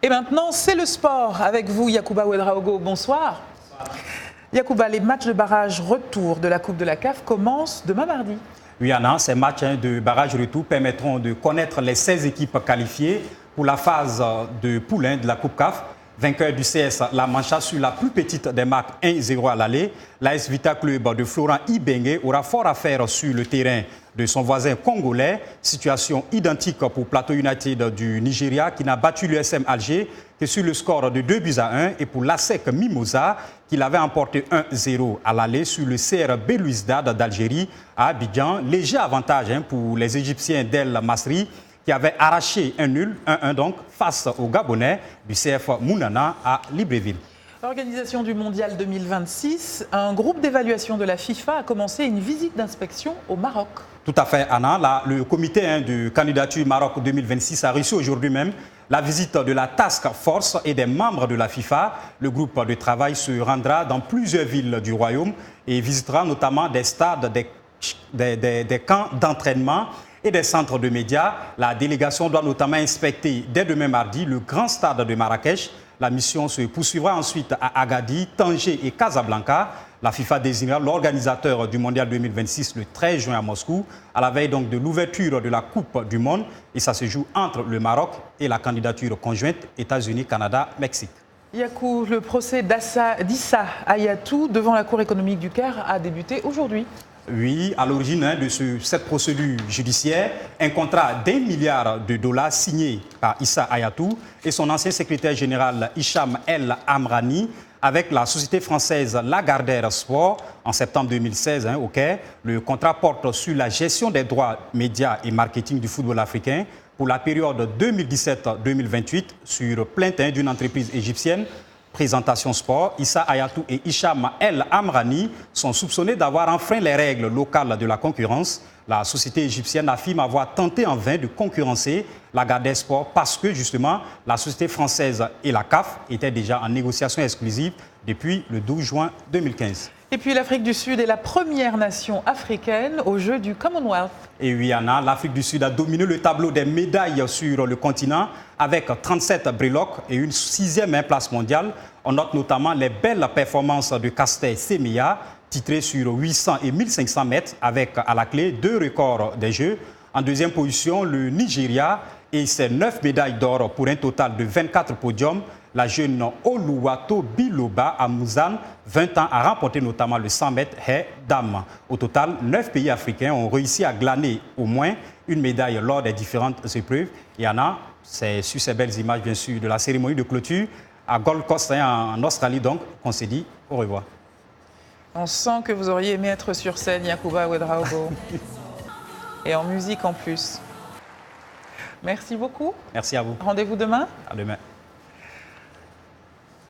Et maintenant, c'est le sport. Avec vous, Yacouba Ouedraogo, bonsoir. Bonsoir. Yacouba, les matchs de barrage retour de la Coupe de la CAF commencent demain mardi. Oui, Anna, ces matchs de barrage retour permettront de connaître les 16 équipes qualifiées pour la phase de poule de la Coupe CAF. Vainqueur du CS La Mancha sur la plus petite des marques 1-0 à l'aller. L'AS Vita Club de Florent Ibenge aura fort à faire sur le terrain de son voisin congolais. Situation identique pour Plateau United du Nigeria qui n'a battu l'USM Alger que sur le score de 2-1 et pour l'ASEC Mimosa qui l'avait emporté 1-0 à l'aller sur le CR Belouizdad d'Algérie à Abidjan. Léger avantage pour les Égyptiens d'El Masri qui avait arraché un nul, 1-1 donc, face aux Gabonais du CF Mounana à Libreville. L'organisation du Mondial 2026, un groupe d'évaluation de la FIFA a commencé une visite d'inspection au Maroc. Tout à fait, Anna. Le comité de candidature Maroc 2026 a reçu aujourd'hui même la visite de la Task Force et des membres de la FIFA. Le groupe de travail se rendra dans plusieurs villes du Royaume et visitera notamment des stades, des camps d'entraînement et des centres de médias. La délégation doit notamment inspecter dès demain mardi le grand stade de Marrakech. La mission se poursuivra ensuite à Agadir, Tanger et Casablanca. La FIFA désignera l'organisateur du Mondial 2026 le 13 juin à Moscou, à la veille donc de l'ouverture de la Coupe du Monde. Et ça se joue entre le Maroc et la candidature conjointe États-Unis, Canada, Mexique. Yakou, le procès d'Issa Hayatou devant la Cour économique du Caire a débuté aujourd'hui. Oui, à l'origine de cette procédure judiciaire, un contrat d'1 milliard de dollars signé par Issa Hayatou et son ancien secrétaire général Hicham El Amrani avec la société française Lagardère Sport en septembre 2016 au Caire. Le contrat porte sur la gestion des droits médias et marketing du football africain pour la période 2017-2028 sur plainte d'une entreprise égyptienne. Présentation Sport, Issa Hayatou et Hicham El Amrani sont soupçonnés d'avoir enfreint les règles locales de la concurrence. La société égyptienne affirme avoir tenté en vain de concurrencer Lagardère Sport parce que justement la société française et la CAF étaient déjà en négociation exclusive depuis le 12 juin 2015. Et puis l'Afrique du Sud est la première nation africaine aux Jeux du Commonwealth. Et oui, Anna, l'Afrique du Sud a dominé le tableau des médailles sur le continent avec 37 breloques et une 6e place mondiale. On note notamment les belles performances de Caster Semenya, titré sur 800 et 1500 mètres avec à la clé 2 records des Jeux. En deuxième position, le Nigeria et ses 9 médailles d'or pour un total de 24 podiums. La jeune Oluwato Biloba à Mouzane, 20 ans, a remporté notamment le 100 mètres haie dames. Au total, 9 pays africains ont réussi à glaner au moins une médaille lors des différentes épreuves. Il y en a, c'est sur ces belles images, bien sûr, de la cérémonie de clôture à Gold Coast, en Australie, donc, qu'on s'est dit au revoir. On sent que vous auriez aimé être sur scène, Yacouba Ouedraogo. Et en musique en plus. Merci beaucoup. Merci à vous. Rendez-vous demain. À demain.